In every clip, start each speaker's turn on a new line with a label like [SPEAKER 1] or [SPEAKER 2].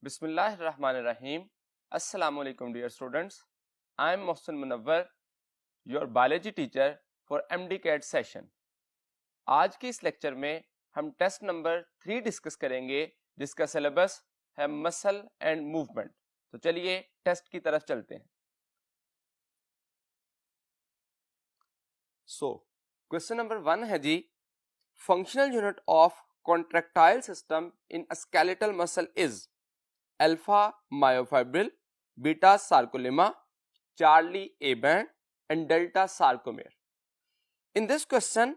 [SPEAKER 1] Bismillahirrahmanirrahim. Assalamu alaikum dear students. I am Mohsin Munawwar, your biology teacher for MD-CAT session. आज के इस lecture में हम test number 3 discuss करेंगे जिसका सिलेबस है मसल एंड मूवमेंट। तो चलिए टेस्ट की तरफ चलते हैं। क्वेश्चन नंबर 1 है जी, functional unit of contractile system in skeletal muscle is alpha myofibril, beta sarcolemma, Charlie A band and delta sarcomere. In this question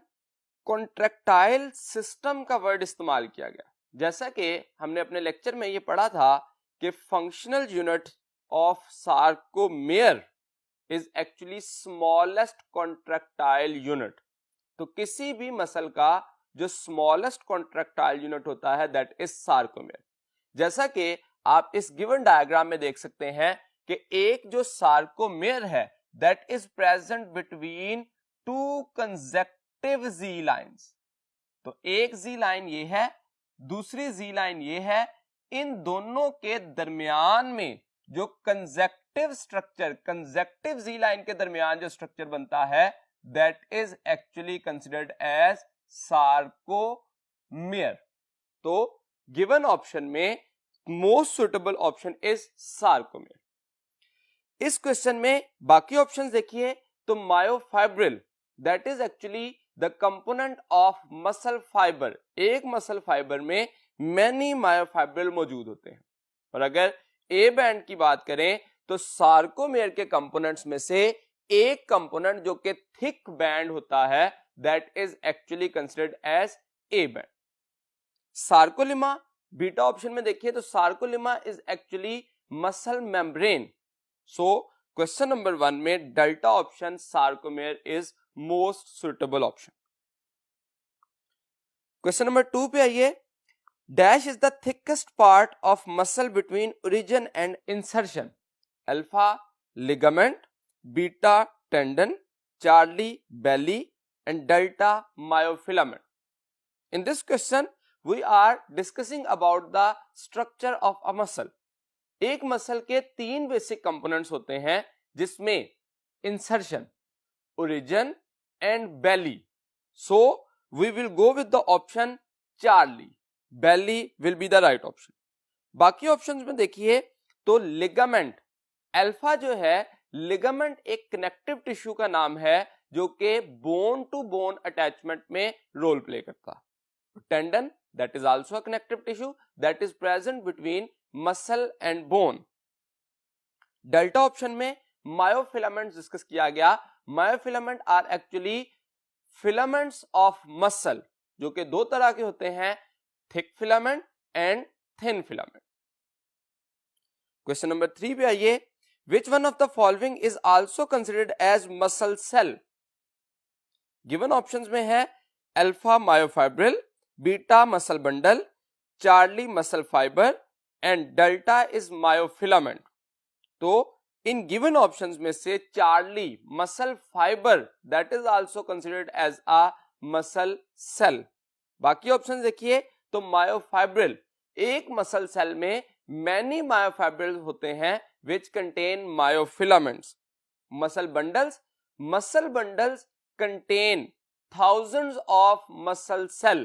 [SPEAKER 1] contractile system का वर्ड इस्तेमाल किया गया। जैसा कि हमने अपने लेक्चर में ये पढ़ा था कि functional unit of sarcomere is actually smallest contractile unit. तो किसी भी मसल का जो स्मॉलेस्ट कॉन्ट्रैक्टाइल यूनिट होता है दैट इज सार्कोमेर। जैसा कि आप इस गिवन डायग्राम में देख सकते हैं कि एक जो सार्कोमेर है that is present between two consecutive Z lines. तो एक जी लाइन ये है, दूसरी जी लाइन ये है। इन दोनों के दरमियान में जो consecutive structure, consecutive Z line के दरमियान जो स्ट्रक्चर बनता है that is actually considered as sarcomere. तो गिवन ऑप्शन में most suitable option is sarcomere. इस क्वेश्चन में बाकी ऑप्शंस देखिए तो myofibril that is actually the component of muscle fibre. एक मसल फाइबर में मैनी मायोफाइब्रिल मौजूद होते हैं। और अगर ए बैंड की बात करें तो सार्कोमेर के कंपोनेंट्स में से एक कंपोनेंट जो कि थिक बैंड होता है that is actually considered as A band. Sarcolemma beta option में देखिए तो sarcolemma is actually muscle membrane. So question number 1 में delta option sarcomere is most suitable option. Question number 2 पे आइए। Dash is the thickest part of muscle between origin and insertion. Alpha ligament, beta tendon, Charlie belly and delta myofilament. In this question, we are discussing about the structure of a muscle. एक muscle के 3 basic components होते हैं जिसमें insertion, origin and belly. So we will go with the option Charlie. Belly will be the right option. बाकी options में देखिए तो ligament, alpha जो है लिगामेंट एक कनेक्टिव टिश्यू का नाम है जो कि बोन टू बोन अटैचमेंट में रोल प्ले करता है। Tendon that is also a connective tissue that is present between muscle and bone. Delta option में मायोफिलामेंट्स डिस्कस किया गया। Myofilament are actually filaments of muscle जो कि 2 तरह के होते हैं, thick filament and thin filament. Question number 3 पे आइए। Which one of the following is also considered as muscle cell? Given options में है alpha myofibril, beta muscle bundle, Charlie muscle fibre and delta is myofilament. तो इन given options में से Charlie muscle fibre that is also considered as a muscle cell. बाकी options देखिए तो myofibril, एक muscle cell में मैनी मायोफाइब्रिल होते हैं which contain myofilaments. Muscle bundles contain thousands of muscle cell।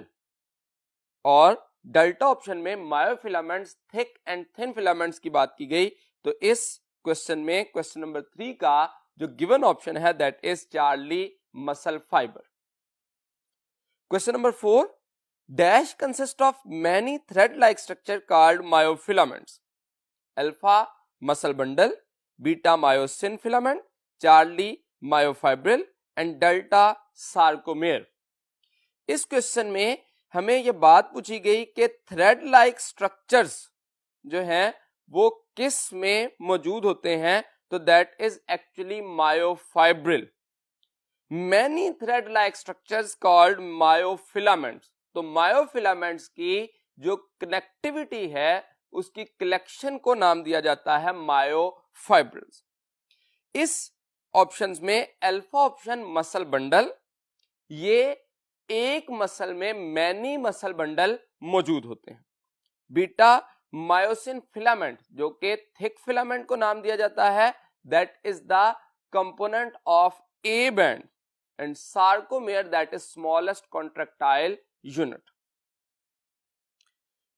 [SPEAKER 1] और डेल्टा ऑप्शन में myofilaments, thick and thin filaments की बात की गई। तो इस क्वेश्चन में क्वेश्चन नंबर 3 का जो गिवन ऑप्शन है that is Charlie muscle fibre. Question number 4, dash consist of many thread like structure called myofilaments. Alpha muscle bundle, beta myosin filament, Charlie myofibril and delta sarcomere. इस question में हमें यह बात पूछी गई कि थ्रेड लाइक स्ट्रक्चर्स जो हैं वो किस में मौजूद होते हैं। तो that is actually myofibril. Many thread like structures called myofilaments. तो मायोफिलामेंट्स की जो कनेक्टिविटी है उसकी कलेक्शन को नाम दिया जाता है मायोफाइब्रिल्स। इस ऑप्शंस में अल्फा ऑप्शन मसल बंडल, ये एक मसल में मैनी मसल बंडल मौजूद होते हैं। बीटा मायोसिन फिलामेंट जो कि थिक फिलामेंट को नाम दिया जाता है, that is the component of A band, and sarcomere that is smallest contractile unit.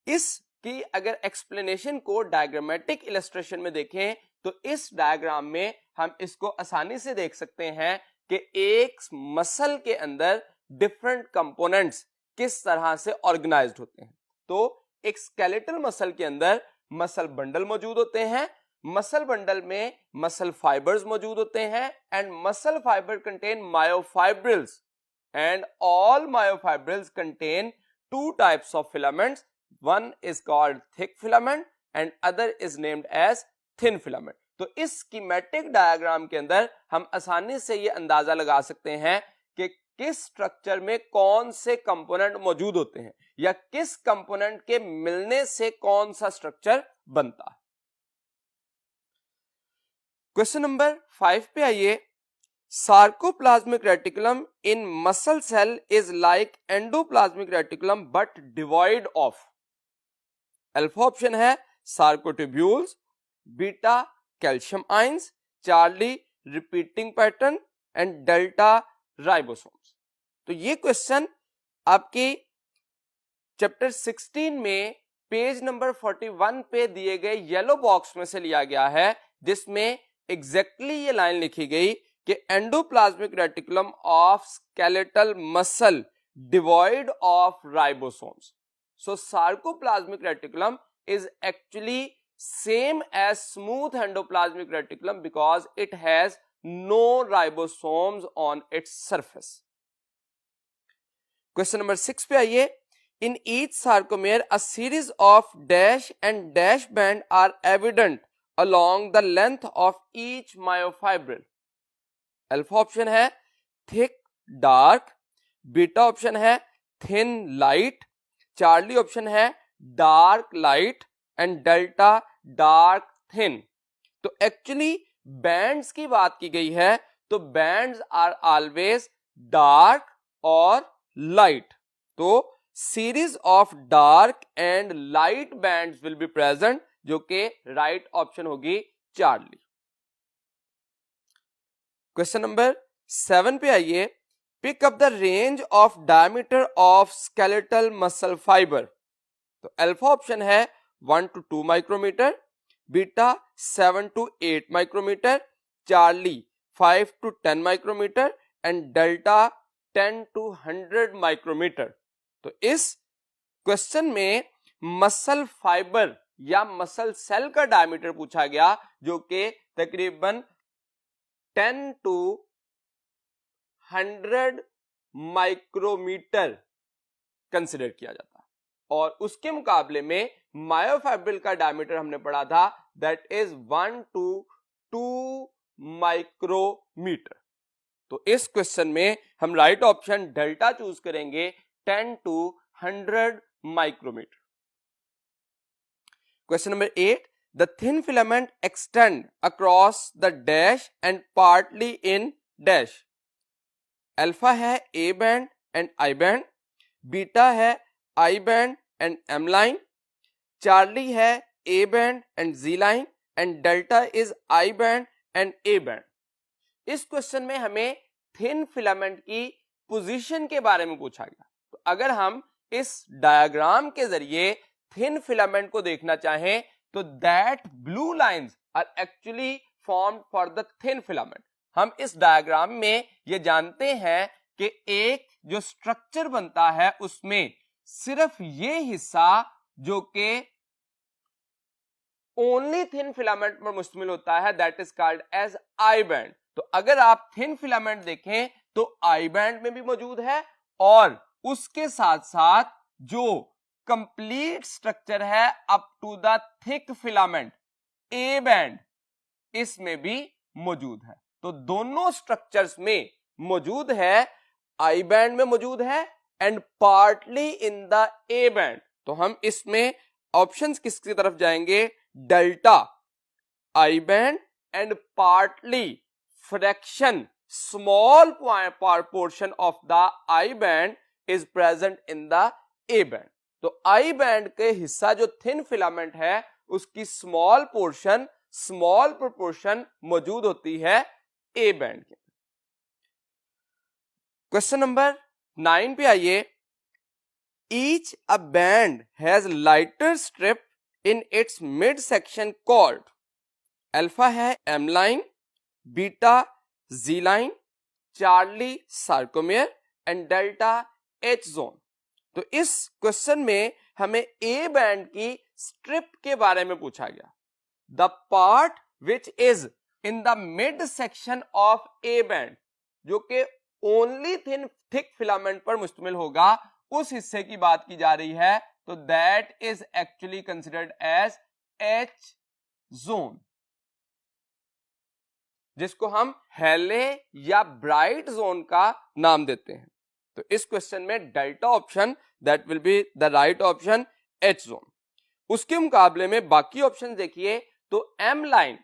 [SPEAKER 1] इसकी अगर एक्सप्लेनेशन को डायग्रामेटिक इलस्ट्रेशन में देखें तो इस डायग्राम में हम इसको आसानी से देख सकते हैं कि एक मसल के अंदर डिफरेंट कंपोनेंट्स किस तरह से ऑर्गेनाइज्ड होते हैं। तो एक स्केलेटल मसल के अंदर मसल बंडल मौजूद होते हैं, मसल बंडल में मसल फाइबर्स मौजूद होते हैं, and muscle fibre contain myofibrils, and all myofibrils contain two types of filaments, one is called thick filament and other is named as thin filament। तो इस schematic diagram के अंदर हम आसानी से ये अंदाजा लगा सकते हैं कि किस स्ट्रक्चर में कौन से कंपोनेंट मौजूद होते हैं या किस कंपोनेंट के मिलने से कौन सा स्ट्रक्चर बनता है। क्वेश्चन नंबर 5 पे आइए। Sarcoplasmic reticulum in muscle cell is like endoplasmic reticulum but devoid of. Alpha option है sarcotubules, beta calcium ions, Charlie repeating pattern, and delta ribosomes. तो ये क्वेश्चन आपके चैप्टर 16 में पेज नंबर 41 पे दिए गए येलो बॉक्स में से लिया गया है, जिसमें एग्जैक्टली ये लाइन लिखी गई कि endoplasmic reticulum of skeletal muscle devoid of ribosomes. So sarcoplasmic reticulum is actually same as smooth endoplasmic reticulum because it has no ribosomes on its surface। Question number 6 पे आइए। In each sarcomere a series of dash and dash band are evident along the length of each myofibril। Alpha option है thick dark, beta option है thin light, Charlie option है dark light, and delta dark thin. तो actually bands की बात की गई है तो बैंड्स आर ऑलवेज डार्क और लाइट। तो series of dark and light bands will be present, जो कि राइट ऑप्शन होगी चार्ली। क्वेश्चन नंबर 7 पे आइए। Pick up the range of diameter of skeletal muscle fibre. तो अल्फा ऑप्शन है 1 to 2 micrometre, beta 7 to 8 micrometre, Charlie 5 to 10 micrometre, and delta 10 to 100 micrometre. तो इस question में मसल फाइबर या muscle cell का diameter पूछा गया, जो कि तकरीबन 10 to 100 माइक्रोमीटर कंसिडर किया जाता है, और उसके मुकाबले में मायोफाइब्रिल का डायमीटर हमने पढ़ा था दैट इज 1 to 2 माइक्रोमीटर। तो इस क्वेश्चन में हम राइट ऑप्शन डेल्टा चूज करेंगे, 10 to 100 micrometre. Question number 8। The thin filament extend across the dash and partly in dash. Alpha है A band and I band, beta है I band and M line, Charlie है A band and G line, and delta is I band and A band. इस question में हमें thin filament की position के बारे में पूछा गया। तो अगर हम इस डायग्राम के जरिए थिन फिलामेंट को देखना चाहें तो that blue lines are actually formed for the thin filament. हम इस डायग्राम में ये जानते हैं कि एक जो स्ट्रक्चर बनता है उसमें सिर्फ ये हिस्सा जो कि ओनली थिन फिलामेंट पर मुश्तमिल होता है that is called as I band. तो अगर आप थिन फिलामेंट देखें तो आई बैंड में भी मौजूद है, और उसके साथ साथ जो कंप्लीट स्ट्रक्चर है up to the thick filament A band, इसमें भी मौजूद है। तो दोनों स्ट्रक्चर्स में मौजूद है, आई बैंड में मौजूद है and partly in the A band. तो हम इसमें ऑप्शंस किसकी तरफ जाएंगे? Delta I band and partly fraction small portion of the I band is present in the A band. तो आई बैंड के हिस्सा जो थिन फिलामेंट है उसकी स्मॉल पोर्शन, स्मॉल प्रोपोर्शन मौजूद होती है ए बैंड के। क्वेश्चन नंबर 9 पे आइए। Each a band has lighter strip in its mid section called alpha है M line, beta Z line, Charlie sarcomere and delta H zone. तो इस question में हमें ए बैंड की स्ट्रिप के बारे में पूछा गया। The part which is in the mid section of A band, जो कि ओनली थिक फिलामेंट पर मुश्तमिल होगा, उस हिस्से की बात की जा रही है। तो that is actually considered as H zone, जिसको हम हेले या ब्राइट जोन का नाम देते हैं। तो इस क्वेश्चन में delta option that will be the right option, H zone. उसके मुकाबले में बाकी ऑप्शन देखिए तो एम लाइन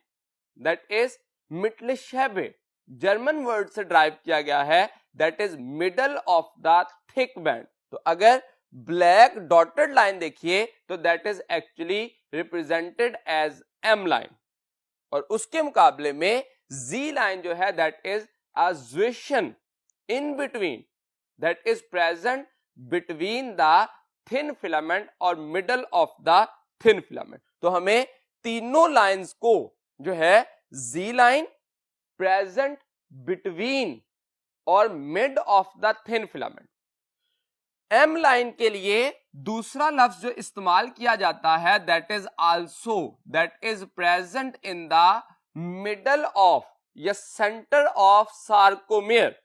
[SPEAKER 1] दैट इज मिटलिशेबे, जर्मन वर्ड से ड्राइव किया गया है, that is middle of the thick band. तो अगर ब्लैक डॉटेड लाइन देखिए तो that is actually represented as M line, और उसके मुकाबले में जी लाइन जो है दैट इज अ ज्वेशन in between, that is present between the thin filament और middle of the thin filament. तो हमें तीनों लाइंस को जो है जी लाइन, प्रेजेंट बिटवीन और mid of the thin filament. M line के लिए दूसरा लफ्ज जो इस्तेमाल किया जाता है that is also, that is present in the middle of या सेंटर ऑफ सार्कोमेयर।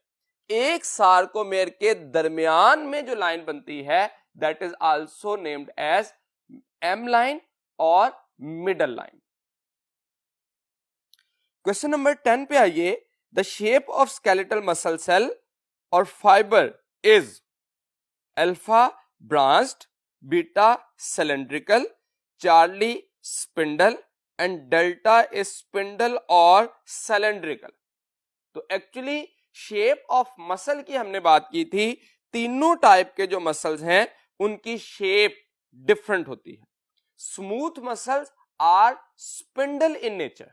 [SPEAKER 1] एक सार्कोमेयर के दरमियान में जो लाइन बनती है that is also named as M line और मिडल लाइन। क्वेश्चन नंबर 10 पे आइए। The shape of skeletal muscle cell और fibre is alpha branched, beta cylindrical, Charlie spindle and delta is spindle और सिलेंड्रिकल। तो एक्चुअली शेप ऑफ मसल की हमने बात की थी, तीनों टाइप के जो मसल्स हैं उनकी शेप डिफरेंट होती है। Smooth muscles are spindle in nature,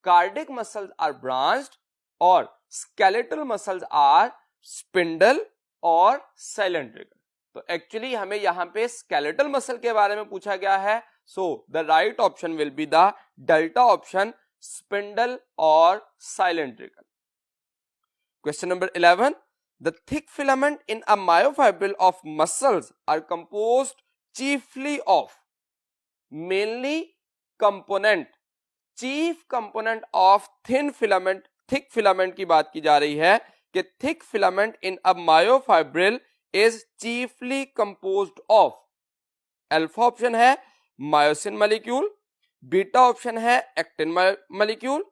[SPEAKER 1] cardiac muscles are branched और स्केलेटल मसल्स आर स्पिंडल और सिलेंड्रिकल। तो एक्चुअली हमें यहां पे स्केलेटल मसल के बारे में पूछा गया है, so the right option will be the delta option, spindle और cylindrical. Question number 11, the thick filament in a myofibril of muscles are composed chiefly of, mainly component, chief component of thin filament, thick filament की बात की जा रही है कि thick filament in a myofibril is chiefly composed of. Alpha option है myosin molecule, beta option है actin molecule,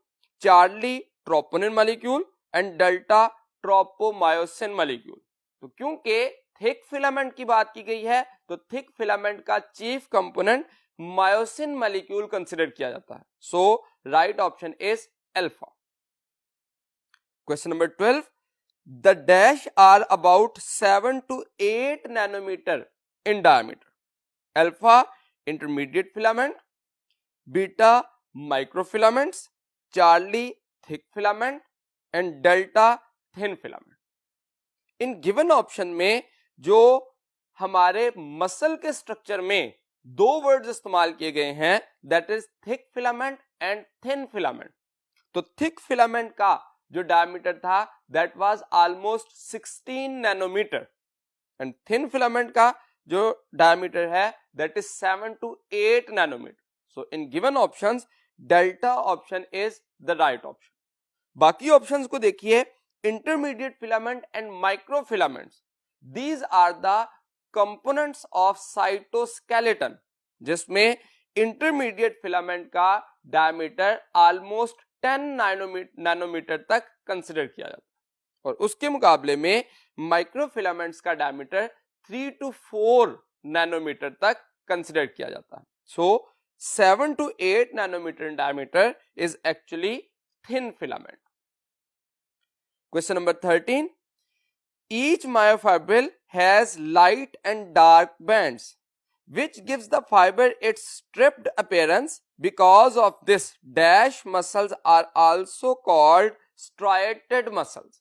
[SPEAKER 1] Charlie troponin molecule and delta tropomyosin molecule. तो क्योंकि थिक फिलामेंट की बात की गई है तो थिक फिलामेंट का chief component myosin molecule consider किया जाता है। So right option is alpha. Question number 12, the dash are about 7 to 8 nanometre in diameter. Alpha intermediate filament, beta microfilaments, Charlie thick filament and delta thin filament. In given option में जो हमारे muscle के structure में दो words इस्तेमाल किए गए हैं that is thick filament and thin filament. तो थिक फिलामेंट का जो डायमीटर था that was almost 16 nanometre and thin filament का जो डायमीटर है that is 7 to 8 nanometre. So in given options delta option is the right option. बाकी options को देखिए, intermediate filament and microfilaments, these are the components of cytoskeleton, जिसमें intermediate filament का diameter almost 10 nanometre तक consider किया जाता है, और उसके मुकाबले में माइक्रोफिलामेंट्स का डायमीटर 3 to 4 नैनोमीटर तक कंसिडर किया जाता है। So 7 to 8 nanometre in diameter is actually thin filament. Question number 13, each myofibril has light and dark bands which gives the fiber its stripped appearance. Because of this, dash muscles are also called striated muscles.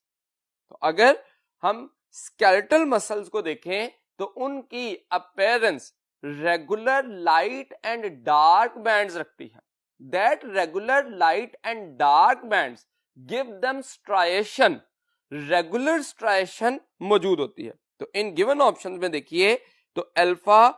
[SPEAKER 1] तो अगर हम skeletal muscles को देखें तो उनकी appearance regular light and dark bands रखती है. That regular light and dark bands give them striation. Regular striation मौजूद होती है. तो इन given options में देखिए तो alpha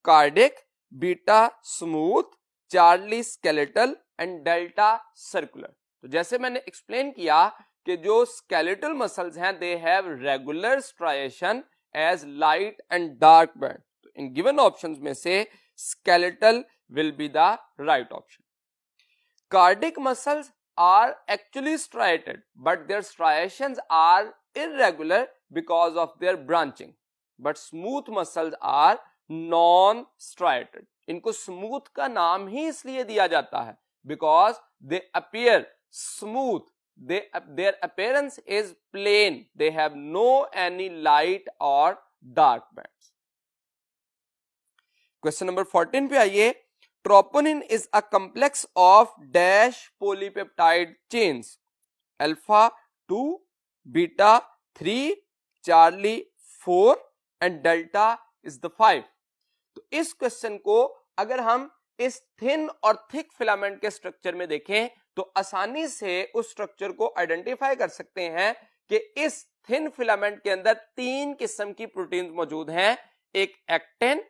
[SPEAKER 1] cardiac, beta smooth, Charlie skeletal and delta circular. तो जैसे मैंने एक्सप्लेन किया कि जो स्केलेटल मसल्स हैं they have regular striation as light and dark band. तो इन गिवन ऑप्शंस में से skeletal will be the right option. Cardiac muscles are actually striated but their striations are irregular because of their branching. But smooth muscles are non-striated. इनको smooth का नाम ही इसलिए दिया जाता है because they appear smooth. Their appearance is plain. They have no any light or dark bands. Question number 14 पे आइए. Troponin is a complex of dash polypeptide chains. Alpha 2, beta 3, Charlie 4 and delta is the 5. तो इस question को अगर हम इस thin और thick filament के स्ट्रक्चर में देखें तो आसानी से उस स्ट्रक्चर को आइडेंटिफाई कर सकते हैं कि इस थिन फिलामेंट के अंदर 3 किस्म की प्रोटीन्स मौजूद हैं. एक एक्टिन,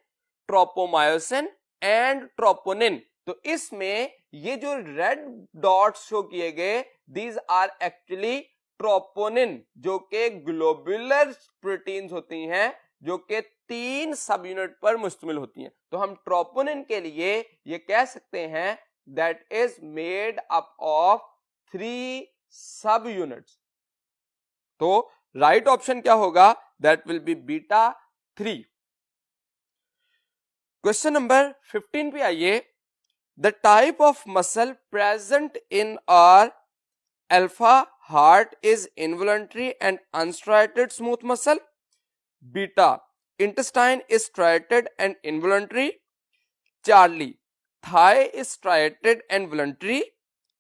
[SPEAKER 1] ट्रोपोमायोसिन एंड ट्रोपोनिन. तो इसमें ये जो रेड डॉट्स शो किए गए दीज आर एक्चुअली ट्रोपोनिन जो कि ग्लोबुलर प्रोटीन्स होती हैं जो कि 3 सब यूनिट पर मुश्तमिल होती हैं. तो हम ट्रोपोनिन के लिए ये कह सकते हैं that is made up of 3 sub units. तो राइट ऑप्शन क्या होगा? That will be beta 3. Question number 15 पे आइए. The type of muscle present in our alpha heart is involuntary and unstriated smooth muscle. Beta intestine is striated and involuntary. Charlie thigh is striated and voluntary.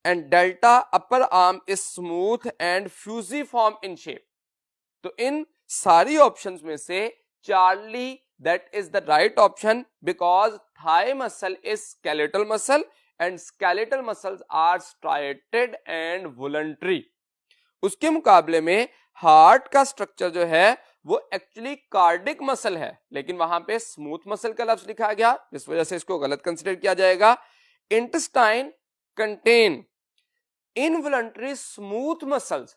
[SPEAKER 1] And delta upper arm is smooth and fusiform in shape. तो इन सारी options में से Charlie that is the right option because thigh muscle is skeletal muscle and skeletal muscles are striated and voluntary. उसके मुकाबले में heart का structure जो है वो एक्चुअली कार्डिक मसल है लेकिन वहां पे स्मूथ मसल का लफ्ज लिखा गया इस वजह से इसको गलत कंसीडर किया जाएगा. Intestine contain involuntary smooth muscles.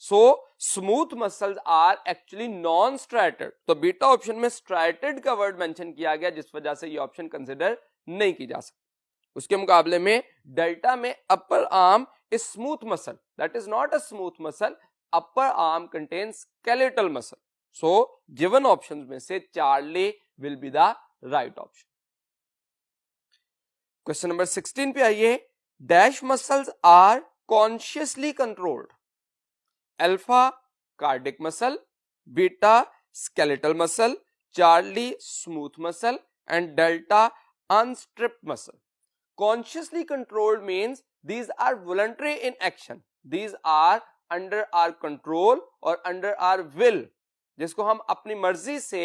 [SPEAKER 1] So smooth muscles are actually non striated. तो बीटा ऑप्शन में स्ट्राइटेड का वर्ड मेंशन किया गया जिस वजह से ये ऑप्शन कंसीडर नहीं की जा सकती. उसके मुकाबले में डेल्टा में upper arm is smooth muscle. That is not a smooth muscle. Upper arm contains skeletal muscle. So given options में से Charlie will be the right option. Question number 16 पे आइए. Dash muscles are consciously controlled. Alpha cardiac muscle, beta skeletal muscle, Charlie smooth muscle and delta unstripped muscle. Consciously controlled means these are voluntary in action. These are under our control or under our will. जिसको हम अपनी मर्जी से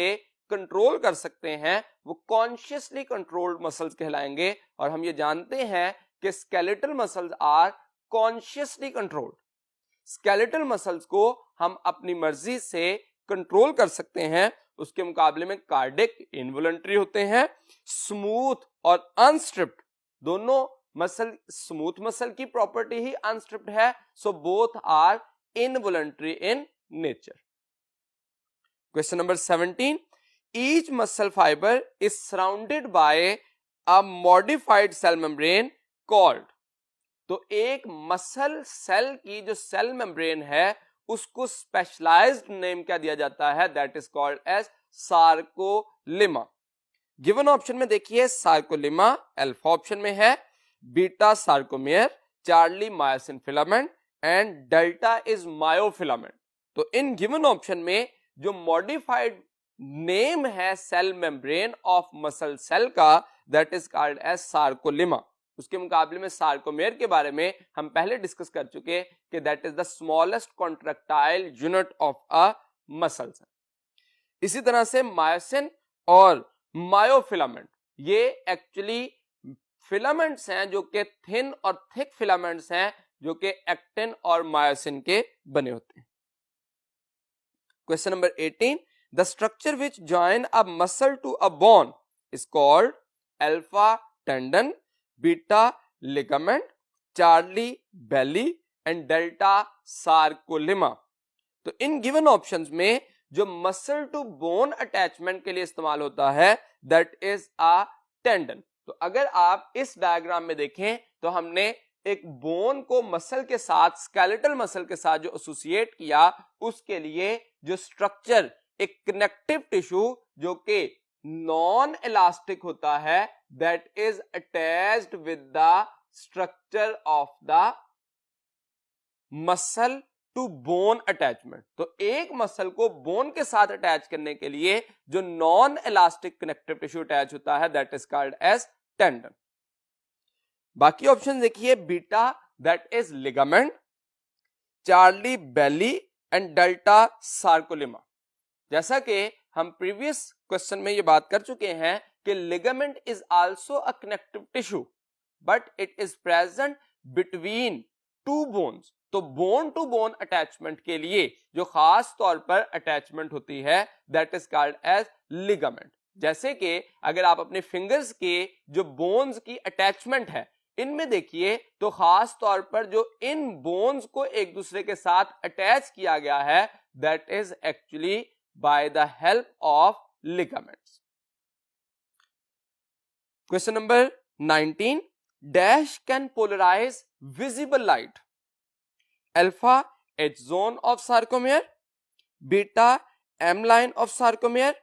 [SPEAKER 1] control कर सकते हैं वो consciously controlled muscles कहलाएंगे. और हम ये जानते हैं कि skeletal muscles are consciously controlled. Skeletal muscles को हम अपनी मर्जी से कंट्रोल कर सकते हैं. उसके मुकाबले में कार्डिक इनवॉलंटरी होते हैं. स्मूथ और अनस्ट्रिप्ड दोनों मसल, स्मूथ मसल की प्रॉपर्टी ही अनस्ट्रिप्ड है. So both are involuntary in nature. Question number 17. Each muscle fiber is surrounded by a modified cell membrane called. तो एक मसल सेल की जो सेल मेम्ब्रेन है उसको स्पेशलाइज्ड नेम क्या दिया जाता है? That is called as sarcolemma. Given option में देखिए सार्कोलिमा अल्फा ऑप्शन में है, beta sarcomere, Charlie myosin filament and delta is myofilament. तो इन गिवन ऑप्शन में जो मॉडिफाइड नेम है cell membrane of muscle cell का, that is called as sarcolemma. उसके मुकाबले में सार्कोमेयर के बारे में हम पहले डिस्कस कर चुके कि that is the smallest contractile unit of a muscle cell. इसी तरह से मायोसिन और मायोफिलामेंट, ये एक्चुअली फिलामेंट्स हैं जो कि थिन और थिक फिलामेंट्स हैं जो कि एक्टिन और मायोसिन के बने होते हैं। Question number 18, the structure which join a muscle to a bone is called alpha tendon, beta ligament, Charlie belly and delta sarcolemma. तो इन गिवन ऑप्शंस में जो मसल टू बोन अटैचमेंट के लिए इस्तेमाल होता है दैट इज अ टेंडन। तो अगर आप इस डायग्राम में देखें तो हमने एक बोन को मसल के साथ, स्केलेटल मसल के साथ जो एसोसिएट किया, उसके लिए जो स्ट्रक्चर, एक कनेक्टिव टिश्यू जो कि नॉन इलास्टिक होता है, that is attached with the structure of the muscle to bone attachment. तो एक मसल को बोन के साथ अटैच करने के लिए जो non elastic connective tissue attach होता है that is called as tendon. बाकी ऑप्शन देखिए, beta that is ligament, Charlie belly and delta sarcolemma. जैसा कि हम प्रीवियस क्वेश्चन में ये बात कर चुके हैं कि ligament is also a connective tissue but it is present between two bones. तो बोन टू बोन अटैचमेंट के लिए जो खास तौर पर अटैचमेंट होती है that is called as ligament. जैसे कि अगर आप अपने फिंगर्स के जो बोन्स की अटैचमेंट है इनमें देखिए तो खास तौर पर जो इन बोन्स को एक दूसरे के साथ अटैच किया गया है that is actually by the help of ligaments. Question number 19, dash can polarise visible light, alpha H zone of sarcomere, beta M line of sarcomere,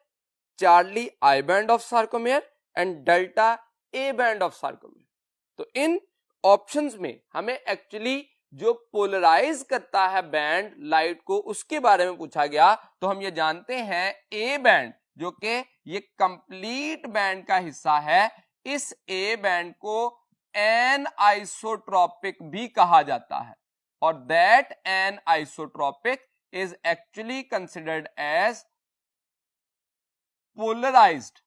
[SPEAKER 1] Charlie I band of sarcomere and delta A band of sarcomere। तो इन options में हमें actually जो polarise करता है band light को उसके बारे में पूछा गया। तो हम ये जानते हैं ए बैंड जो कि ये कंप्लीट बैंड का हिस्सा है, इस ए बैंड को एन आइसोट्रॉपिक भी कहा जाता है और that anisotropic is actually considered as polarised.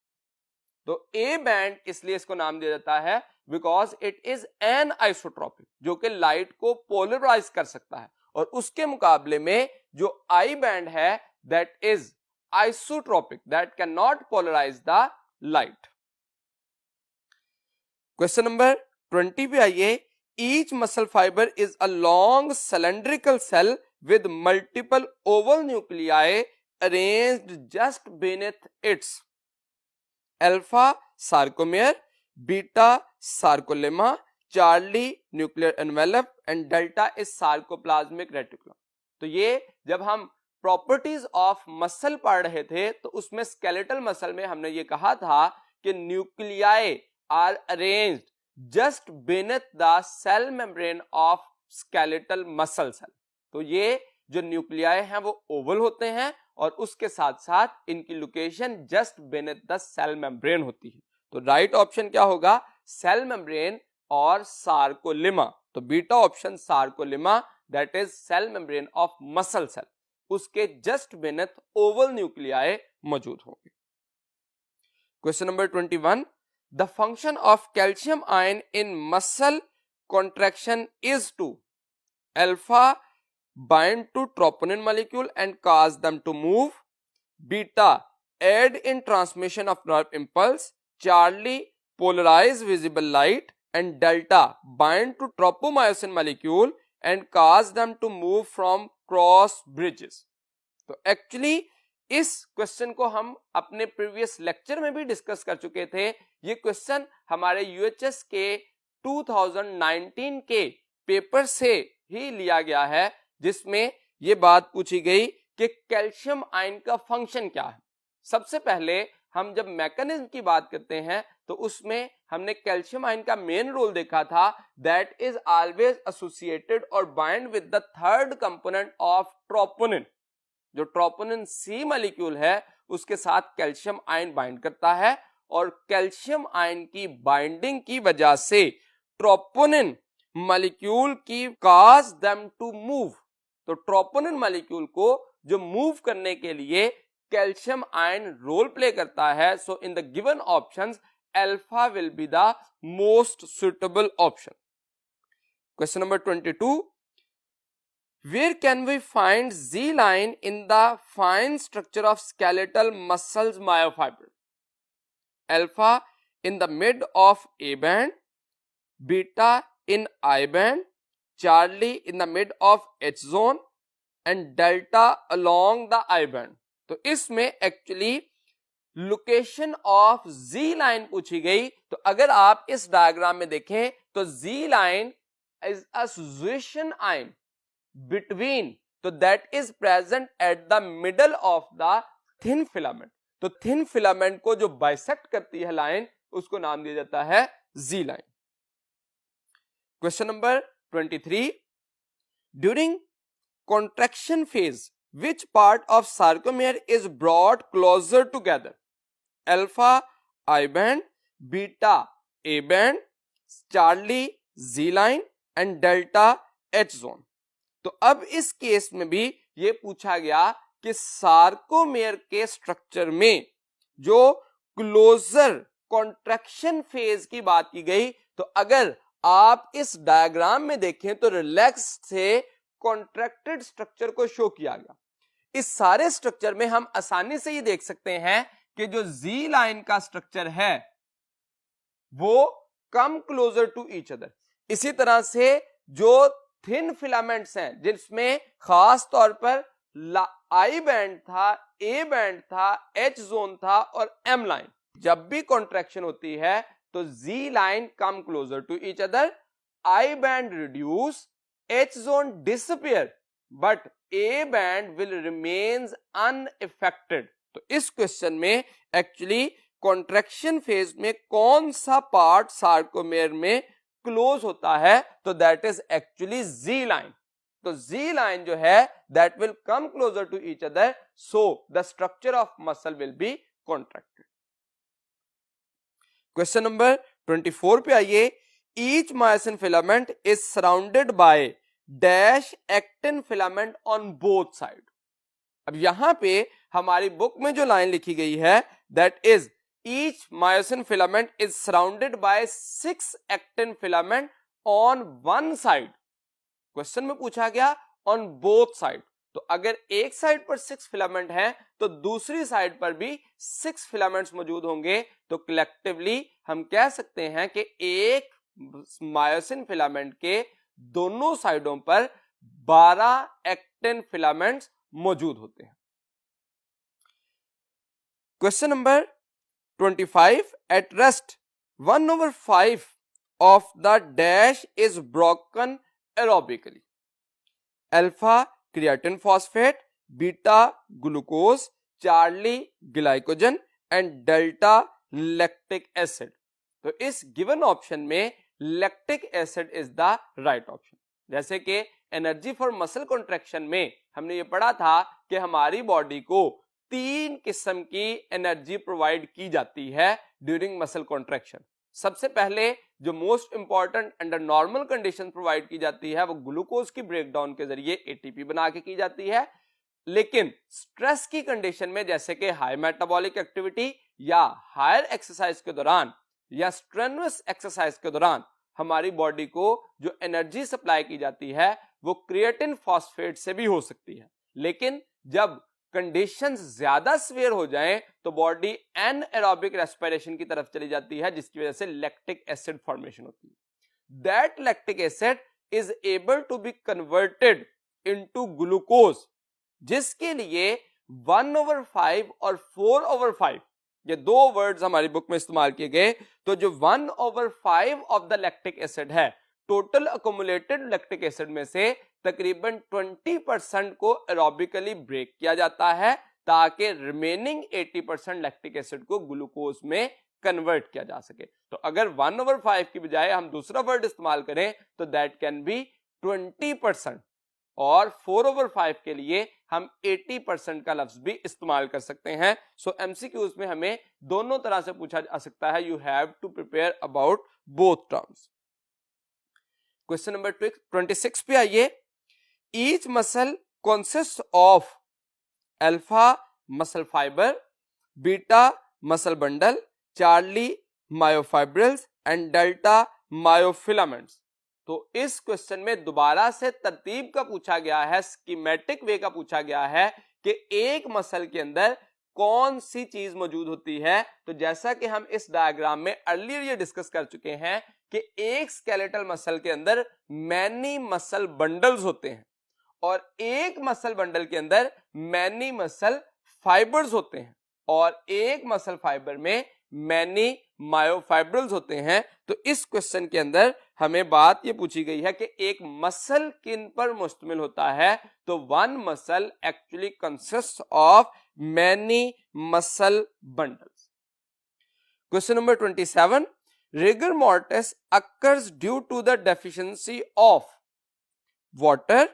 [SPEAKER 1] तो ए बैंड इसलिए इसको नाम दिया जाता है because it is anisotropic जो कि लाइट को पोलराइज कर सकता है, और उसके मुकाबले में जो आई बैंड है that is isotropic, that can not polarise the light. Question number 20 पे आइए, each muscle fibre is a long cylindrical cell with multiple oval nuclei arranged just beneath its alpha sarcomere, beta sarcolemma, charlie nuclear envelope and delta is sarcoplasmic reticulum। तो ये जब हम properties of muscle पढ़ रहे थे तो उसमें skeletal muscle में हमने ये कहा था कि nuclei are arranged just beneath the cell membrane of skeletal muscle cell. तो ये जो न्यूक्लियाई हैं वो ओवल होते हैं और उसके साथ साथ इनकी location just beneath the cell membrane होती है। तो राइट ऑप्शन क्या होगा, सेल मेम्ब्रेन और सार्कोलेमा। तो beta option sarcolemma that is cell membrane of muscle cell, उसके जस्ट beneath ओवल न्यूक्लियाई मौजूद होंगे। Question number 21, the function of calcium ion in muscle contraction is to alpha bind to troponin molecule and cause them to move, beta aid in transmission of nerve impulse, charlie polarize visible light and delta bind to tropomyosin molecule and cause them to move from cross bridges। तो actually इस question को हम अपने previous lecture में भी discuss कर चुके थे। ये क्वेश्चन हमारे यूएचएस के 2019 के पेपर से ही लिया गया है जिसमें यह बात पूछी गई कि कैल्शियम आयन का फंक्शन क्या है। सबसे पहले हम जब मैकेनिज्म की बात करते हैं तो उसमें हमने कैल्शियम आयन का मेन रोल देखा था, दैट इज ऑलवेज एसोसिएटेड और bind with the third component of troponin. जो ट्रोपोनिन सी मॉलिक्यूल है उसके साथ कैल्शियम आयन बाइंड करता है और कैल्शियम आयन की बाइंडिंग की वजह से ट्रोपोनिन मॉलिक्यूल की काज देम टू मूव। तो ट्रोपोनिन मॉलिक्यूल को जो मूव करने के लिए कैल्शियम आयन रोल प्ले करता है। So in the given options alpha will be the most suitable option. Question number 22, where can we find Z line in the fine structure of skeletal muscles myofibril? Alpha in the mid of A band, beta in I band, Charlie in the mid of H zone and delta along the I band। तो इसमें actually location of G line पूछी गई। तो अगर आप इस diagram में देखें तो जी लाइन इज अ सुजेशन आयन between, तो that is present at the middle of the thin filament। तो thin filament को जो बाइसेक्ट करती है लाइन उसको नाम दिया जाता है G line. Question number 23, during contraction phase which part of sarcomere is brought closer together? Alpha I band, beta A band, Charlie Z line and delta H zone। तो अब इस केस में भी ये पूछा गया कि सार्कोमेयर के स्ट्रक्चर में जो क्लोजर कॉन्ट्रैक्शन फेज की बात की गई। तो अगर आप इस डायग्राम में देखें तो रिलैक्स से कॉन्ट्रैक्टेड स्ट्रक्चर को शो किया गया। इस सारे स्ट्रक्चर में हम आसानी से ये देख सकते हैं कि जो जी लाइन का स्ट्रक्चर है वो come closer to each other. इसी तरह से जो थिन फिलामेंट्स हैं जिसमें खास तौर पर आई बैंड था, ए बैंड था, एच जोन था और एम लाइन, जब भी कॉन्ट्रैक्शन होती है तो G line come closer to each other, I band reduce, H zone disappear but A band will remains unaffected. तो इस क्वेश्चन में एक्चुअली कॉन्ट्रैक्शन फेज में कौन सा पार्ट सार्कोमेयर में क्लोज होता है? तो that is actually G line. तो जी लाइन जो है that will come closer to each other, so the structure of muscle will be contracted. Question number 24 पे आइए। Each myosin filament is surrounded by dash actin filament on both side. अब यहां पे हमारी book में जो लाइन लिखी गई है that is each myosin filament is surrounded by 6 actin filament on one side। Question में पूछा गया on both side। तो अगर एक साइड पर 6 फिलामेंट हैं तो दूसरी साइड पर भी 6 फिलामेंट्स मौजूद होंगे। तो कलेक्टिवली हम कह सकते हैं कि एक मायोसिन फिलामेंट के दोनों साइडों पर 12 एक्टिन फिलामेंट्स मौजूद होते हैं। Question number 25, at rest 1/5 of the dash is broken aerobically। Alpha creatine phosphate, beta glucose, Charlie glycogen and delta lactic acid। तो इस गिवन ऑप्शन में lactic acid is the right option. जैसे कि energy for muscle contraction में हमने ये पढ़ा था कि हमारी बॉडी को 3 किस्म की एनर्जी प्रोवाइड की जाती है ड्यूरिंग मसल कॉन्ट्रैक्शन। सबसे पहले जो most important under normal condition provide की जाती है वो ग्लूकोज की ब्रेकडाउन के जरिए एटीपी बना के की जाती है। लेकिन स्ट्रेस की कंडीशन में जैसे कि हाई मेटाबॉलिक एक्टिविटी या हायर एक्सरसाइज के दौरान या स्ट्रेनुअस एक्सरसाइज के दौरान हमारी बॉडी को जो एनर्जी सप्लाई की जाती है वो क्रिएटिन फॉस्फेट से भी हो सकती है। लेकिन जब कंडीशंस ज्यादा सीवियर हो जाएं तो बॉडी एनएरोबिक रेस्पिरेशन की तरफ चली जाती है जिसकी वजह से लैक्टिक एसिड फॉर्मेशन होती है। That lactic acid is able to be converted into glucose, जिसके लिए 1/5 और 4/5 ये दो वर्ड्स हमारी बुक में इस्तेमाल किए गए। तो जो 1/5 ऑफ द लैक्टिक एसिड है, टोटल अकोमुलेटेड लैक्टिक एसिड में से तकरीबन 20% को एरोबिकली ब्रेक किया जाता है ताकि रिमेनिंग 80% लैक्टिक एसिड को ग्लूकोज में कन्वर्ट किया जा सके। तो अगर 1/5 की बजाय हम दूसरा वर्ड इस्तेमाल करें तो दैट कैन बी 20%। और 4/5 के लिए हम 80% का लफ्ज भी इस्तेमाल कर सकते हैं। सो एमसीक्यूज में हमें दोनों तरह से पूछा जा सकता है। You have to prepare about both terms. Question number 26 पे आइए। Each muscle consist of alpha muscle fibre, beta muscle bundle, Charlie myofibrils and delta myofilaments. तो इस क्वेश्चन में दोबारा से तरतीब का पूछा गया है, स्कीमेटिक वे का पूछा गया है कि एक मसल के अंदर कौन सी चीज मौजूद होती है। तो जैसा कि हम इस डायग्राम में अर्लियर ये डिस्कस कर चुके हैं कि एक स्केलेटल मसल के अंदर मैनी मसल बंडल्स होते हैं और एक मसल बंडल के अंदर मैनी मसल फाइबर्स होते हैं और एक मसल फाइबर में मैनी मायोफाइब्रल्स होते हैं। तो इस क्वेश्चन के अंदर हमें बात ये पूछी गई है कि एक मसल किन पर मुश्तमिल होता है। तो one muscle actually consist of many muscle bundles. Question number 27, rigor mortis occurs due to the deficiency of water,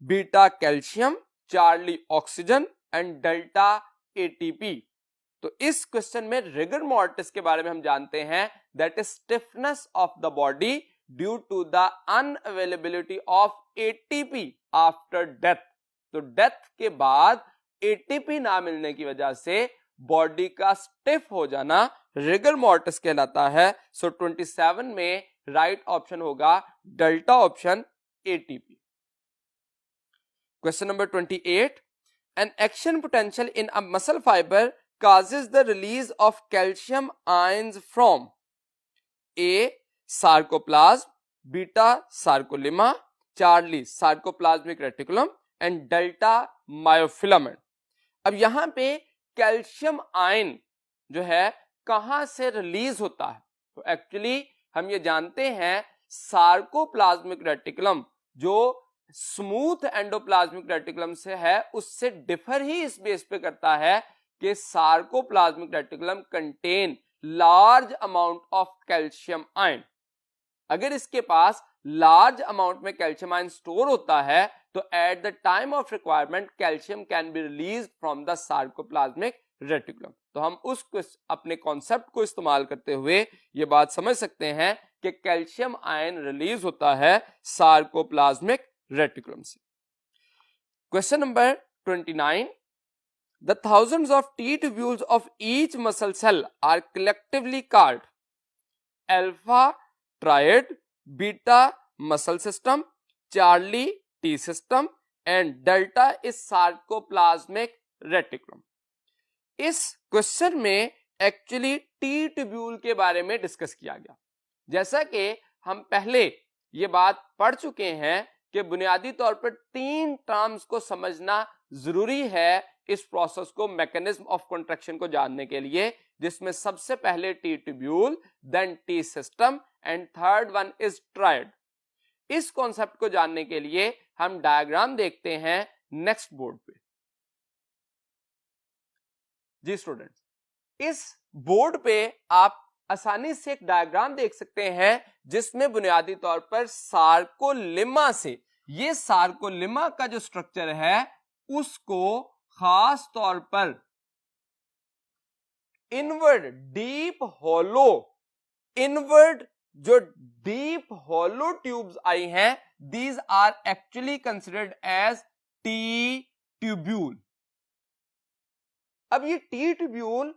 [SPEAKER 1] beta calcium, Charlie oxygen and delta ATP. तो इस क्वेश्चन में रिगर मोर्टिस के बारे में हम जानते हैं, that is stiffness of the body due to the unavailability of ATP after death. तो डेथ के बाद एटीपी ना मिलने की वजह से बॉडी का स्टिफ हो जाना रिगर मोर्टिस कहलाता है। सो 27 में राइट ऑप्शन होगा delta option ATP. Question number 28, an action potential in a muscle fiber causes the release of calcium ions from A. sarcoplasm, beta sarcolemma, Charlie sarcoplasmic reticulum and delta myofilament। अब यहां पे calcium ion जो है कहां से release होता है। तो एक्चुअली हम ये जानते हैं सार्कोप्लाज्मिक रेटिकुलम जो स्मूथ एंडोप्लाज्मिक रेटिकुलम से है उससे डिफर ही इस बेस पे करता है कि sarcoplasmic reticulum contain large amount of calcium ion. अगर इसके पास लार्ज अमाउंट में कैल्शियम आयन स्टोर होता है तो at the time of requirement calcium can be release from the sarcoplasmic reticulum. तो हम उस अपने कॉन्सेप्ट को इस्तेमाल करते हुए ये बात समझ सकते हैं कि कैल्शियम आयन रिलीज होता है सार्कोप्लाज्मिक रेटिकुलम से। Question number 29, the thousands of T tubules of each muscle cell are collectively called alpha triad, beta muscle system, Charlie T system and delta is sarcoplasmic reticulum। इस question में actually T tubule के बारे में discuss किया गया। जैसा कि हम पहले ये बात पढ़ चुके हैं कि बुनियादी तौर पर 3 टर्म्स को समझना जरूरी है इस प्रोसेस को, मैकेनिज्म ऑफ कॉन्ट्रैक्शन को जानने के लिए, जिसमें सबसे पहले T tubule, then T system and third one is triad. इस कॉन्सेप्ट को जानने के लिए हम डायग्राम देखते हैं नेक्स्ट बोर्ड पे। जी स्टूडेंट्स, इस बोर्ड पे आप आसानी से एक डायग्राम देख सकते हैं जिसमें बुनियादी तौर पर सार्कोलेमा से, ये सार्कोलेमा का जो स्ट्रक्चर है उसको खास तौर पर इनवर्ड डीप हॉलो, इनवर्ड जो डीप हॉलो ट्यूब्स आई हैं, these are actually considered as T tubule. अब ये T tubule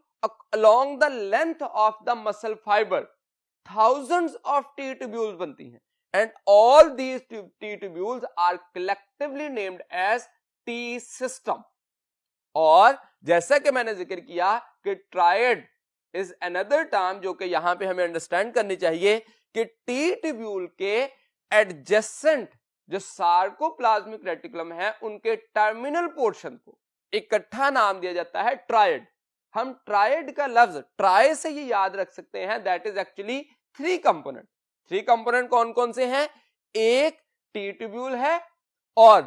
[SPEAKER 1] along the length of the muscle fiber thousands of T tubules बनती हैं and all these T tubules are collectively named as T system। और जैसा कि मैंने जिक्र किया कि ट्रायड इज अनदर टर्म जो कि यहां पे हमें अंडरस्टैंड करनी चाहिए कि टी ट्यूब्यूल के एडजेसेंट जो सार्कोप्लाज्मिक रेटिकुलम है उनके टर्मिनल पोर्शन को इकट्ठा नाम दिया जाता है ट्रायड। हम ट्रायड का लफ्ज ट्राई से ये याद रख सकते हैं, that is actually 3 component. 3 component कौन कौन से हैं? एक टी ट्यूब्यूल है और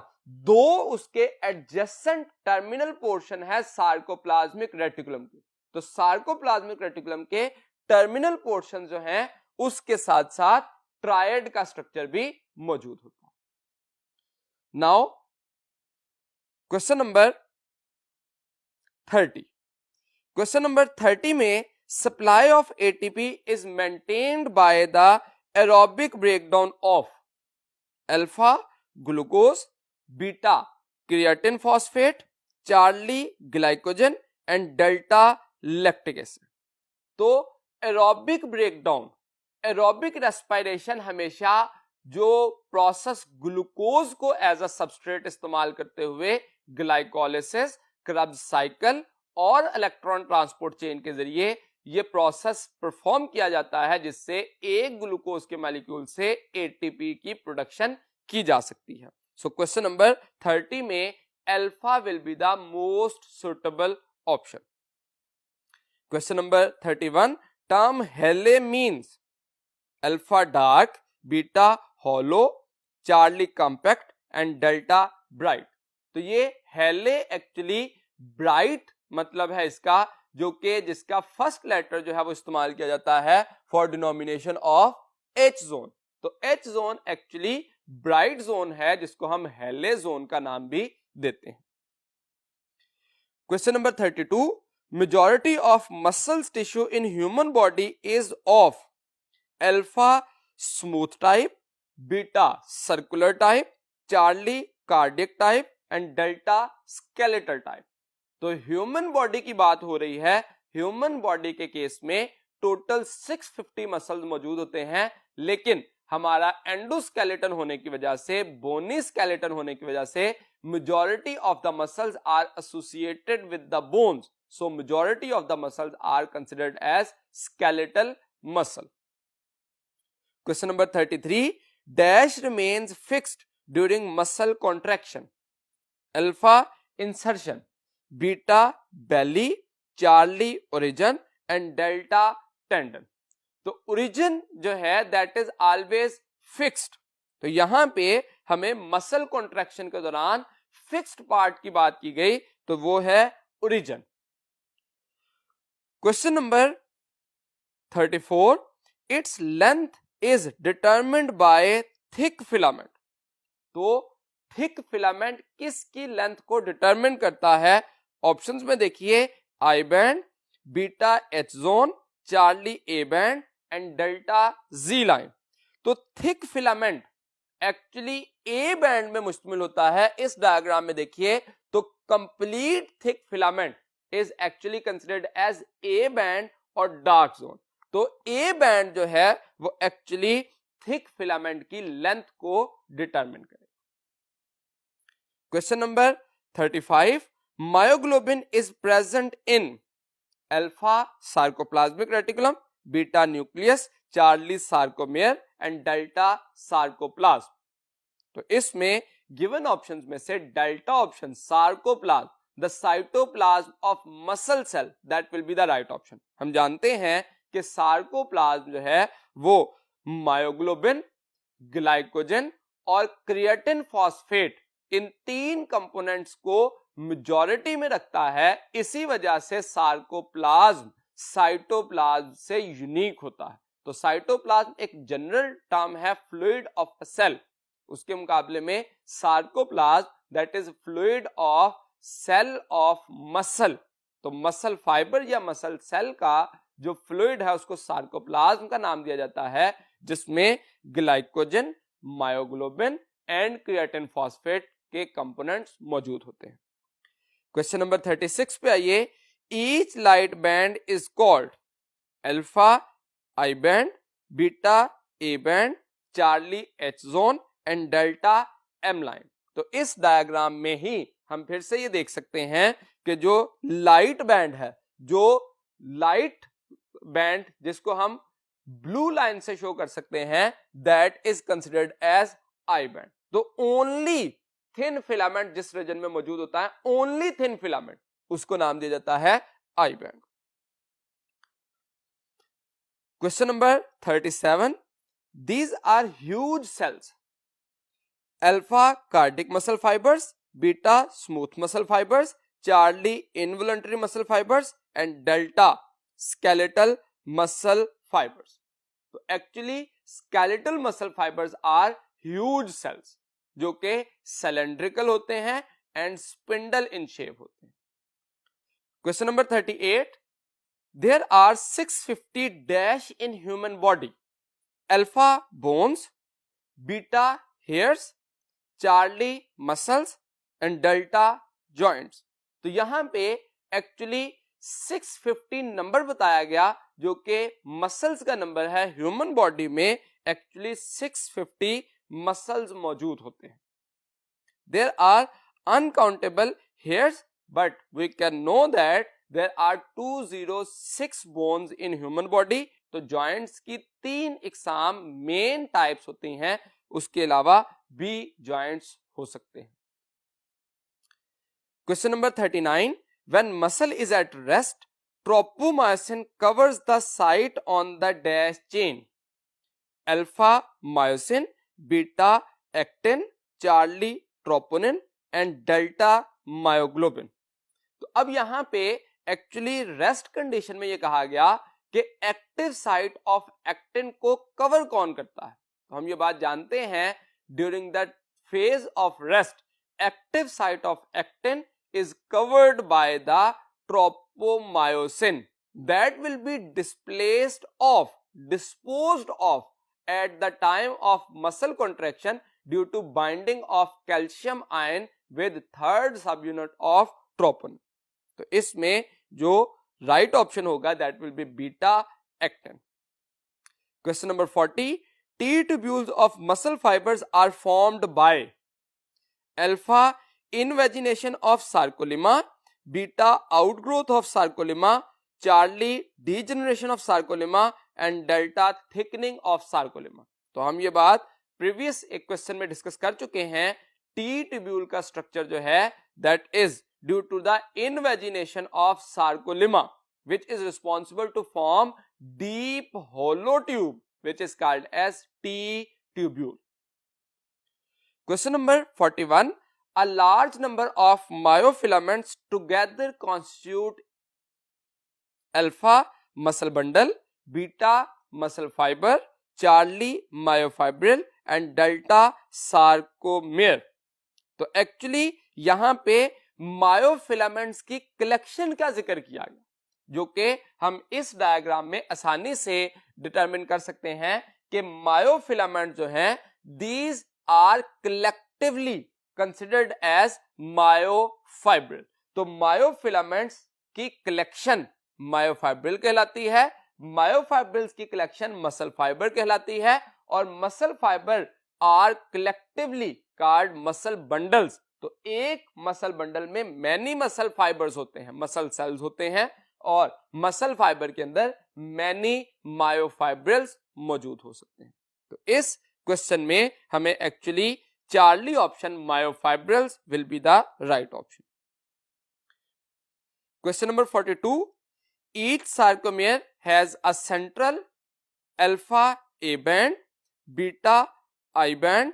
[SPEAKER 1] 2 उसके एडजेसेंट टर्मिनल पोर्शन है सार्कोप्लाज्मिक रेटिकुलम के। तो सार्कोप्लाज्मिक रेटिकुलम के टर्मिनल पोर्शन जो हैं उसके साथ साथ ट्रायड का स्ट्रक्चर भी मौजूद होता है। Now question number 30। Question number 30 में supply of ATP is maintained by the aerobic breakdown of alpha glucose, beta creatine phosphate, Charlie glycogen and delta lactic acid. तो एरोबिक ब्रेकडाउन, एरोबिक रेस्पिरेशन हमेशा जो process glucose को as a substrate इस्तेमाल करते हुए glycolysis, Krebs cycle और electron transport chain के जरिए ये प्रोसेस परफॉर्म किया जाता है, जिससे एक ग्लूकोज के मॉलिक्यूल से एटीपी की प्रोडक्शन की जा सकती है। सो क्वेश्चन नंबर 30 में alpha will be the most suitable option. Question number 31, term हेले means alpha dark, beta hollow, Charlie compact and delta bright. तो ये हेले एक्चुअली ब्राइट मतलब है इसका, जो कि जिसका फर्स्ट लेटर जो है वो इस्तेमाल किया जाता है for denomination of H zone. तो H zone actually bright zone है, जिसको हम हेले जोन का नाम भी देते हैं। Question number 32, majority of muscles tissue in human body is of alpha smooth type, beta circular type, Charlie cardiac type and delta skeletal type. तो ह्यूमन बॉडी की बात हो रही है। ह्यूमन बॉडी के केस में टोटल 650 मसल्स मौजूद होते हैं, लेकिन हमारा एंडोस्केलेटन होने की वजह से, बोनी स्केलेटन होने की वजह से majority of the muscles are associated with the bones, so majority of the muscles are considered as skeletal muscle. Question number 33, dash remains fixed during muscle contraction, alpha insertion, beta belly, charlie origin and delta tendon. तो origin जो है that is always fixed. तो यहां पे हमें muscle contraction के दौरान fixed part की बात की गई, तो वो है origin. Question number 34, its length is determined by thick filament. तो थिक फिलामेंट किसकी लेंथ को डिटरमिन करता है? ऑप्शंस में देखिए, I band, beta H zone, Charlie A band and delta G line. तो thick filament actually A band में मुश्तमिल होता है। इस डायग्राम में देखिए तो complete thick filament is actually considered as A band और डार्क जोन। तो ए बैंड जो है वो एक्चुअली थिक फिलामेंट की लेंथ को डिटरमिन करेगा। Question number 35, myoglobin is present in alpha sarcoplasmic reticulum, beta nucleus, Charlie sarcomere and delta sarcoplasm. तो इसमें गिवन ऑप्शंस में से delta option sarcoplasm, the cytoplasm of muscle cell, that will be the right option. हम जानते हैं कि sarcoplasm जो है वो मायोग्लोबिन, ग्लाइकोजन और क्रिएटिन फॉस्फेट, इन तीन कंपोनेंट्स को मेजॉरिटी में रखता है। इसी वजह से सार्कोप्लाज्म साइटोप्लाज्म से यूनिक होता है। तो साइटोप्लाज्म एक जनरल टर्म है फ्लूइड ऑफ अ सेल, उसके मुकाबले में sarcoplasm that is fluid of cell of muscle. तो मसल फाइबर या मसल सेल का जो फ्लूइड है उसको सार्कोप्लाज्म का नाम दिया जाता है, जिसमें glycogen, myoglobin and creatine phosphate के कंपोनेंट्स मौजूद होते हैं। क्वेश्चन नंबर 36 पे आइए, each light band is called alpha I band, beta A band, Charlie H zone and delta M line. तो इस डायग्राम में ही हम फिर से ये देख सकते हैं कि जो लाइट बैंड है, जो लाइट बैंड जिसको हम ब्लू लाइन से शो कर सकते हैं, that is considered as I band. तो ओनली थिन फिलामेंट जिस रीजन में मौजूद होता है, ओनली थिन फिलामेंट, उसको नाम दिया जाता है I band. Question number 37, these are huge cells, alpha cardiac muscle fibers, beta smooth muscle fibers, charlie involuntary muscle fibers and delta skeletal muscle fibers. तो actually skeletal muscle fibers are huge cells. जो कि cylindrical होते हैं and spindle in shape होते हैं। Question number 38, there are 650 dash in human body, alpha bones, beta hairs, Charlie muscles and delta joints. तो यहां पे एक्चुअली 650 नंबर बताया गया जो कि मसल्स का नंबर है। ह्यूमन बॉडी में एक्चुअली 650 मसल्स मौजूद होते हैं। There are uncountable hairs but we can know that there are 206 bones in human body. तो जॉइंट्स की 3 इकसाम मेन टाइप्स होती हैं, उसके अलावा भी जॉइंट्स हो सकते हैं। Question number 39, when muscle is at rest, tropomyosin covers the site on the dash chain, alpha myosin, beta actin, charlie troponin and delta myoglobin। तो अब यहां पे एक्चुअली रेस्ट कंडीशन में ये कहा गया कि एक्टिव साइट ऑफ एक्टिन को कवर कौन करता है। तो हम ये बात जानते हैं, during the phase of rest active site of actin is covered by the tropomyosin that will be disposed of at the time of muscle contraction due to binding of calcium ion with third subunit of tropon। तो इसमें जो right option होगा that will be beta actin। Question number 40, T tubules of muscle fibers are formed by alpha invagination of sarcolemma, beta outgrowth of sarcolemma, charlie degeneration of sarcolemma and delta thickening of sarcolemma। तो हम ये बात previous एक question में discuss कर चुके हैं। T tubule का स्ट्रक्चर जो है that is due to the invagination of sarcolemma which is responsible to form deep hollow tube which is called as T tubule। Question number 41, a large number of myofilaments together constitute alpha muscle bundle, beta muscle fiber, charlie myofibril and delta sarcomere। तो actually यहां पे myofilaments की collection का जिक्र किया गया, जो कि हम इस डायग्राम में आसानी से डिटरमिन कर सकते हैं कि मायोफिलामेंट जो हैं these are collectively considered as myofibril. तो मायोफिलामेंट्स की कलेक्शन मायोफाइब्रिल कहलाती है, मायोफाइब्रिल्स की कलेक्शन मसल फाइबर कहलाती है और muscle fibre are collectively called muscle bundles. तो एक मसल बंडल में मैनी मसल फाइबर्स होते हैं, मसल सेल्स होते हैं और मसल फाइबर के अंदर मैनी मायोफाइब्रिल्स मौजूद हो सकते हैं। तो इस क्वेश्चन में हमें actually Charlie option myofibrils will be the right option. Question number 42, each sarcomere has a central alpha A band, beta I band,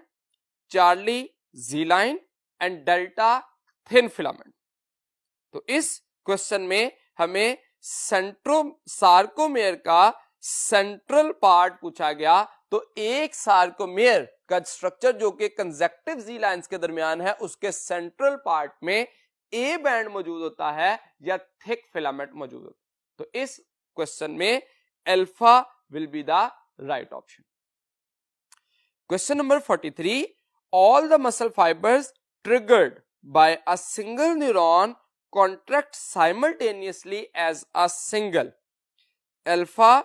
[SPEAKER 1] charlie Z line and delta thin filament। तो इस क्वेश्चन में हमें sarcomere का central part पूछा गया। तो एक sarcomere का स्ट्रक्चर जो कि कंजेक्टिव जी लाइंस के दरमियान है, उसके सेंट्रल पार्ट में ए बैंड मौजूद होता है या थिक फिलामेंट मौजूद होता है। तो इस क्वेश्चन में alpha will be the right option. Question number 43, all the muscle fibres triggered by a single neuron contract simultaneously as a single alpha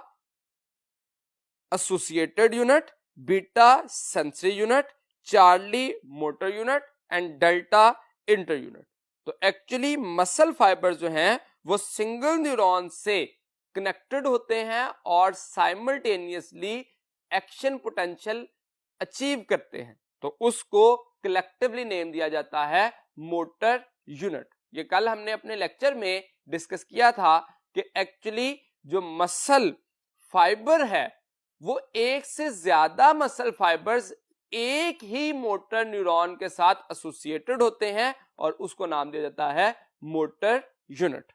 [SPEAKER 1] associated unit, beta sensory unit, charlie motor unit and delta inter unit। तो actually muscle fibre जो हैं वो single neuron से connected होते हैं और simultaneously action potential achieve करते हैं। तो उसको कलेक्टिवली नेम दिया जाता है मोटर यूनिट। ये कल हमने अपने लेक्चर में डिस्कस किया था कि एक्चुअली जो मसल फाइबर है वो एक से ज्यादा मसल फाइबर्स एक ही मोटर न्यूरॉन के साथ एसोसिएटेड होते हैं और उसको नाम दिया जाता है motor unit.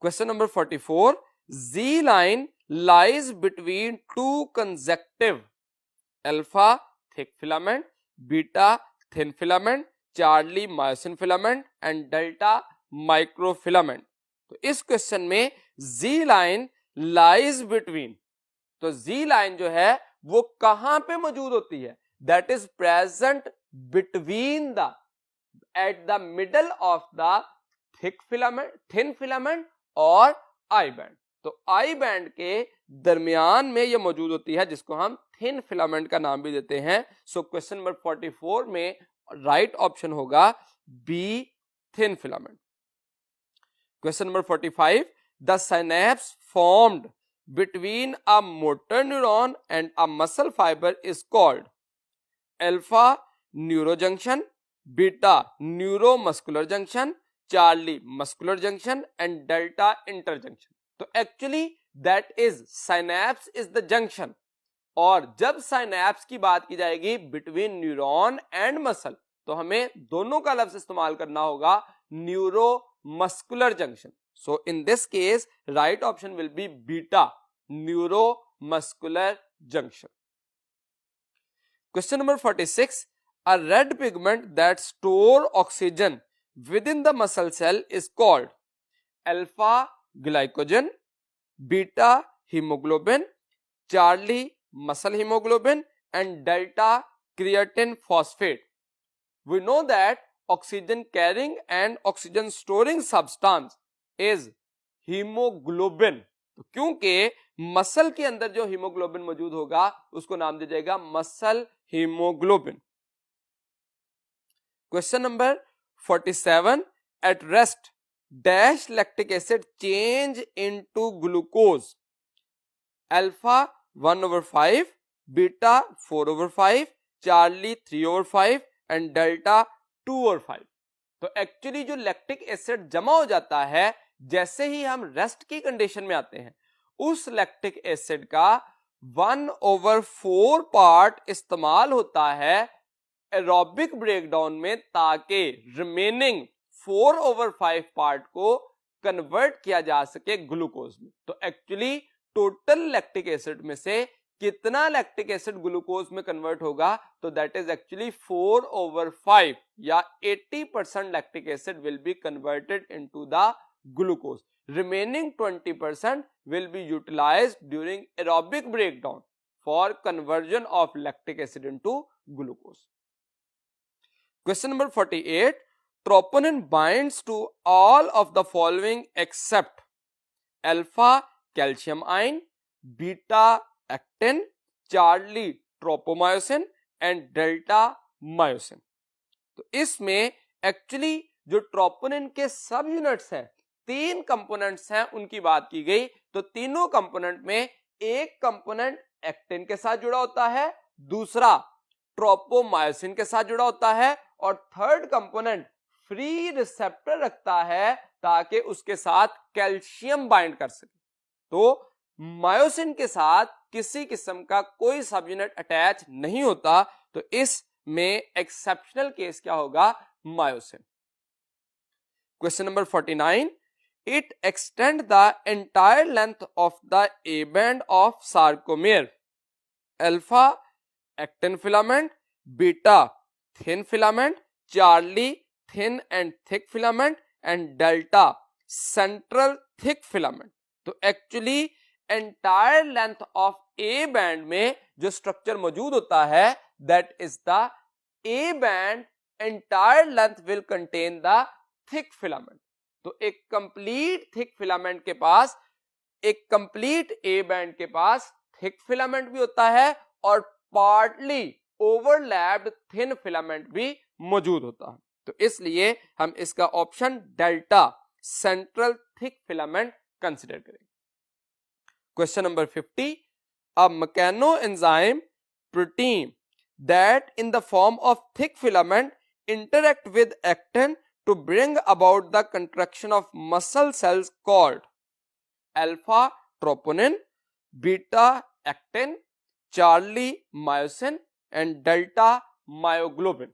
[SPEAKER 1] Question number 44, Z line lies between two conjunctive alpha thick filament, beta thin filament, Charlie myosin filament and delta microfilament. तो इस क्वेश्चन में जी लाइन लाइज बिटवीन, तो जी लाइन जो है वो कहां पे मौजूद होती है, that is present between the, at the middle of the thick filament, thin filament और आई बैंड। तो आई बैंड के दरमियान में ये मौजूद होती है, जिसको हम थिन फिलामेंट का नाम भी देते हैं। सो क्वेश्चन नंबर 44 में राइट ऑप्शन होगा B, thin filament. Question number 45, the synapse formed between a motor neuron and a muscle fiber is called alpha neurojunction, beta neuromuscular junction, charlie muscular junction and delta interjunction। तो actually that is synapse is the junction, और जब synapse की बात की जाएगी between neuron and muscle, तो हमें दोनों का लफ्ज इस्तेमाल करना होगा neuromuscular junction। So in this case, right option will be beta, neuromuscular junction. Question number 46. A red pigment that store oxygen within the muscle cell is called alpha glycogen, beta hemoglobin, charlie muscle hemoglobin and delta creatine phosphate। We know that oxygen carrying and oxygen storing substance is hemoglobin। तो क्योंकि muscle के अंदर जो haemoglobin मौजूद होगा उसको नाम दिया जाएगा muscle haemoglobin. Question number 47, at rest dash lactic acid change into glucose, alpha 1/5, beta 4/5, Charlie 3/5 and delta 2/5। तो एक्चुअली जो लैक्टिक एसिड जमा हो जाता है जैसे ही हम रेस्ट की कंडीशन में आते हैं, उस लैक्टिक एसिड का 1/4 पार्ट इस्तेमाल होता है एरोबिक ब्रेकडाउन में, ताकि रिमेनिंग 4/5 पार्ट को कन्वर्ट किया जा सके ग्लूकोज में। तो एक्चुअली टोटल लैक्टिक एसिड में से कितना लैक्टिक एसिड ग्लूकोज में कन्वर्ट होगा, तो दैट इज एक्चुअली 4/5 या 80% lactic acid will be converted into the glucose. Remaining 20% will be utilized during aerobic breakdown for conversion of lactic acid into glucose. Question number 48, troponin binds to all of the following except alpha calcium ion, beta actin, charlie tropomyosin and delta myosin। तो इसमें actually जो troponin के सब units हैं, 3 components हैं, उनकी बात की गई। तो तीनों कंपोनेंट में एक कंपोनेंट एक्टिन के साथ जुड़ा होता है, दूसरा ट्रोपोमायोसिन के साथ जुड़ा होता है और थर्ड कंपोनेंट फ्री रिसेप्टर रखता है ताकि उसके साथ कैल्शियम बाइंड कर सके। तो मायोसिन के साथ किसी किस्म का कोई सब यूनिट अटैच नहीं होता, तो इसमें एक्सेप्शनल केस क्या होगा, myosin. Question number 49, it extend the entire length of the A band of sarcomere, alpha actin filament, beta thin filament, charlie thin and thick filament and delta central thick filament। तो actually entire length of A band में जो structure मौजूद होता है, that is the A band entire length will contain the thick filament. तो एक complete thick filament के पास, एक कंप्लीट ए बैंड के पास थिक फिलामेंट भी होता है और पार्टली ओवरलैप्ड थिन फिलामेंट भी मौजूद होता है। तो इसलिए हम इसका option delta central thick filament consider करेंगे। Question number 50, a mechano enzyme protein that in the form of thick filament interact with actin to bring about the contraction of muscle cells called alpha troponin, beta actin, charlie myosin and delta myoglobin।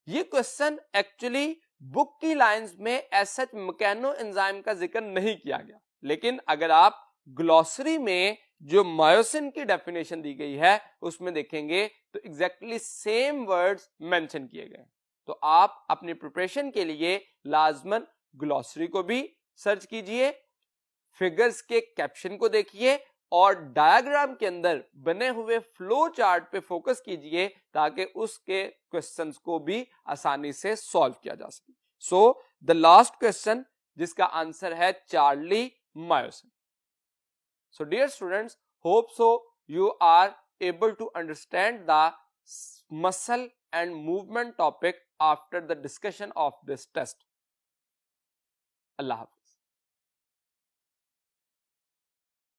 [SPEAKER 1] ये question actually book की lines में ऐसा mechano enzyme का जिक्र नहीं किया गया, लेकिन अगर आप ग्लॉसरी में जो मायोसिन की डेफिनेशन दी गई है उसमें देखेंगे तो एग्जैक्टली सेम वर्ड्स मेंशन किए गए। तो आप अपनी प्रिपरेशन के लिए लाजमन ग्लॉसरी को भी सर्च कीजिए, फिगर्स के कैप्शन को देखिए और डायग्राम के अंदर बने हुए फ्लो चार्ट पे फोकस कीजिए ताकि उसके क्वेश्चंस को भी आसानी से सॉल्व किया जा सके। सो द लास्ट क्वेश्चन जिसका आंसर है Charlie myosin. So dear students, hope so you are able to understand the muscle and movement topic after the discussion of this test. Allah Hafiz.